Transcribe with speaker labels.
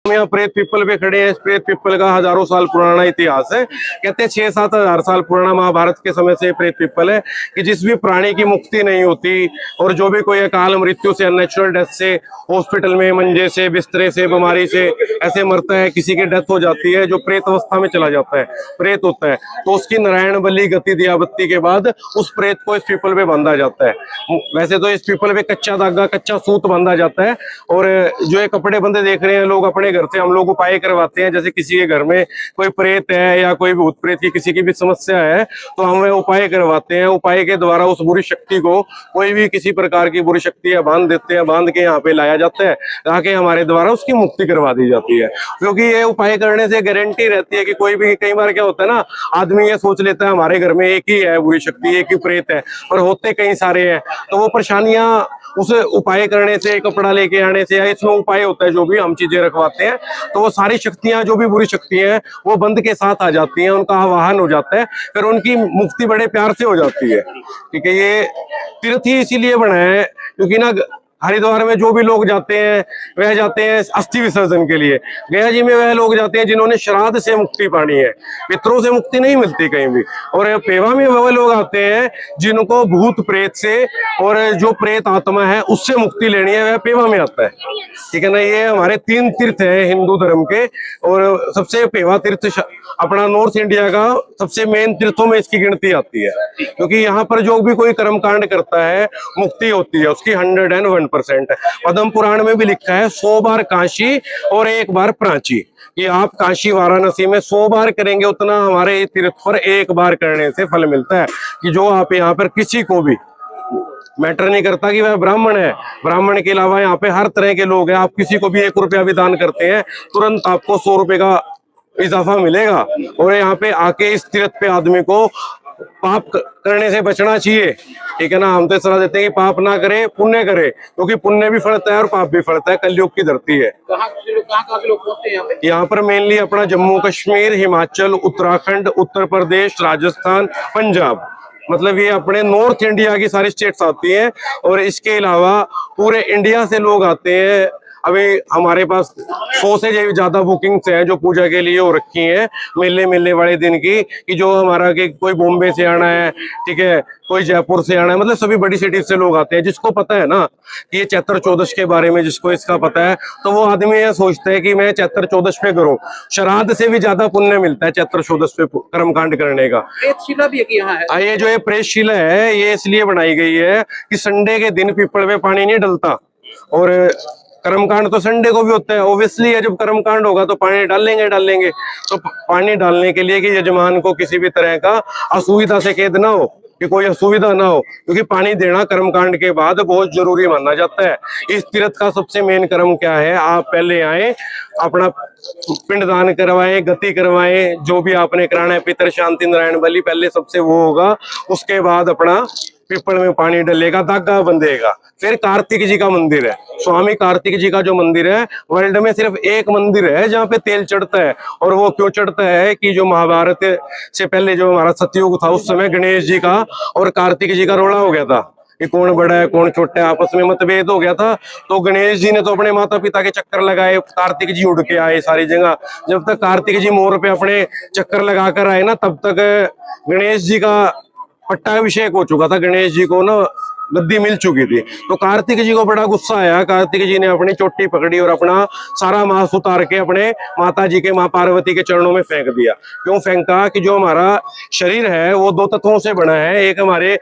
Speaker 1: हम यहाँ प्रेत पिपल पे खड़े हैं। प्रेत पिपल का हजारों साल पुराना इतिहास है। कहते हैं 6-7 हजार साल पुराना महाभारत के समय से प्रेत पिपल है कि जिस भी प्राणी की मुक्ति नहीं होती और जो भी कोई अकाल मृत्यु से, अननेचुरल डेथ से, हॉस्पिटल में मंजे से, बिस्तरे से, बीमारी से ऐसे मरता है, किसी की डेथ हो जाती है, जो प्रेत अवस्था में चला जाता है, प्रेत होता है, तो उसकी नारायण बलि गति दियाबत्ती के बाद उस प्रेत को इस पीपल पे बांधा जाता है। वैसे तो इस पीपल पे कच्चा धागा, कच्चा सूत बांधा जाता है। और जो ये कपड़े बंधे देख रहे हैं लोग, अपने घर से हम लोग उपाय करवाते हैं। जैसे किसी के घर में कोई प्रेत है या कोई भूत प्रेत की किसी की भी समस्या है तो हम उपाय करवाते हैं। उपाय के द्वारा उस बुरी शक्ति को, कोई भी किसी प्रकार की बुरी शक्ति है, बांध देते हैं, बांध के यहाँ पे लाया जाता है ताकि हमारे द्वारा उसकी मुक्ति करवा दी जाती है। क्योंकि ये उपाय करने से गारंटी रहती है कि कोई भी, कई बार क्या होता है ना, आदमी ये सोच लेता है हमारे घर में एक ही है बुरी शक्ति, एक ही प्रेत है, पर होते कई सारे हैं। तो वो परेशानियां उस उपाय करने से, कपड़ा लेके आने से, या इसमें उपाय होता है जो भी हम चीजें रखवाते हैं, तो वो सारी शक्तियां, जो भी बुरी शक्तियां हैं, वो बंद के साथ आ जाती हैं, उनका आवाहन हो जाता है, फिर उनकी मुक्ति बड़े प्यार से हो जाती है। ठीक है, ये तीर्थ ही इसीलिए बना है क्योंकि ना हरिद्वार में जो भी लोग जाते हैं वह जाते हैं अस्थि विसर्जन के लिए। गया जी में वह लोग जाते हैं जिन्होंने श्राद्ध से मुक्ति पानी है, पितरों से मुक्ति नहीं मिलती कहीं भी। और पेवा में वह लोग आते हैं जिनको भूत प्रेत से और जो प्रेत आत्मा है उससे मुक्ति लेनी है, वह पेवा में आता है। ठीक है ना, ये हमारे 3 तीर्थ है हिंदू धर्म के। और सबसे पेवा तीर्थ अपना नॉर्थ इंडिया का सबसे मेन तीर्थों में इसकी गिनती आती है, क्योंकि यहाँ पर जो भी कोई कर्म कांड करता है मुक्ति होती है उसकी 101%। पद्म पुराण में भी लिखा है 100 बार काशी और 1 बार प्राची, कि आप काशी वाराणसी में 100 बार करेंगे उतना हमारे तीर्थ पर 1 बार करने से फल मिलता है। कि जो आप यहाँ पर किसी को भी मैटर नहीं करता कि वह ब्राह्मण है, ब्राह्मण के अलावा यहाँ पे हर तरह के लोग हैं, आप किसी को भी 1 रुपया भी दान करते हैं तुरंत आपको 100 रुपए का इजाफा मिलेगा। और यहाँ पे आके इस तीर्थ पे आदमी को पाप करने से बचना चाहिए। ठीक है ना, हम तो सलाह देते हैं कि पाप ना करे, पुण्य करे, क्योंकि पुण्य भी फलता है और पाप भी फलता है। कलयुग की धरती है।
Speaker 2: कहाँ से लोग पहुंचते हैं
Speaker 1: यहाँ पर मेनली अपना जम्मू कश्मीर, हिमाचल, उत्तराखंड, उत्तर प्रदेश, राजस्थान, पंजाब, मतलब ये अपने नॉर्थ इंडिया की सारी स्टेट्स आती हैं। और इसके अलावा पूरे इंडिया से लोग आते हैं। अभी हमारे पास 100 से ज्यादा बुकिंग्स हैं जो पूजा के लिए हो रखी हैं मिलने वाले दिन की, कि जो हमारा कि कोई बॉम्बे से आना है, ठीक है, कोई जयपुर से आना है, मतलब सभी बड़ी सिटीज से लोग आते हैं। जिसको पता है ना कि ये चैत्र चौदश के बारे में, जिसको इसका पता है, तो वो आदमी ये सोचता है कि मैं चैत्र चौदश पे करूं। श्राद्ध से भी ज्यादा पुण्य मिलता है चैत्र चौदश पे कर्मकांड करने का।
Speaker 2: प्रेतशिला भी यहाँ है।
Speaker 1: ये जो ये प्रेतशिला है ये इसलिए बनाई गई है कि संडे के दिन पीपल में पानी नहीं डलता, और कर्मकांड तो संडे को भी होता है ऑब्वियसली है। जब कर्मकांड होगा तो पानी डालेंगे। तो पानी डालने के लिए कि यजमान को किसी भी तरह का असुविधा से कैद ना हो, कि कोई असुविधा ना हो, क्योंकि पानी देना कर्मकांड के बाद बहुत जरूरी माना जाता है। इस तीर्थ का सबसे मेन कर्म क्या है, आप पहले आए, अपना पिंडदान करवाएं, गति करवाएं, जो भी आपने कराना है, पितर शांति नारायण बलि पहले सबसे वो होगा। उसके बाद अपना पीपल में पानी डलेगा, धागा बंधेगा। फिर कार्तिक जी का मंदिर है, स्वामी कार्तिक जी का जो मंदिर है, वर्ल्ड में सिर्फ एक मंदिर है जहाँ पे तेल चढ़ता है। और वो क्यों चढ़ता है कि जो महाभारत से पहले जो हमारा सतयुग था उस समय गणेश जी का और कार्तिक जी का रोड़ा हो गया था कि कौन बड़ा है कौन छोटा है, आपस में मतभेद हो गया था। तो गणेश जी ने तो अपने माता पिता के चक्कर लगाए, कार्तिक जी उड़ के आए सारी जगह। जब तक कार्तिक जी मोर पे अपने चक्कर लगा कर आए ना, तब तक गणेश जी का पट्टाभिषेक हो चुका था, गणेश जी को ना गद्दी मिल चुकी थी। तो कार्तिक जी को बड़ा गुस्सा आया, कार्तिक जी ने अपनी चोटी पकड़ी और अपना सारा मांस उतार के अपने माता जी के, माँ पार्वती के चरणों में फेंक दिया। क्यों फेंका कि जो हमारा शरीर है वो 2 तत्वों से बना है, एक हमारे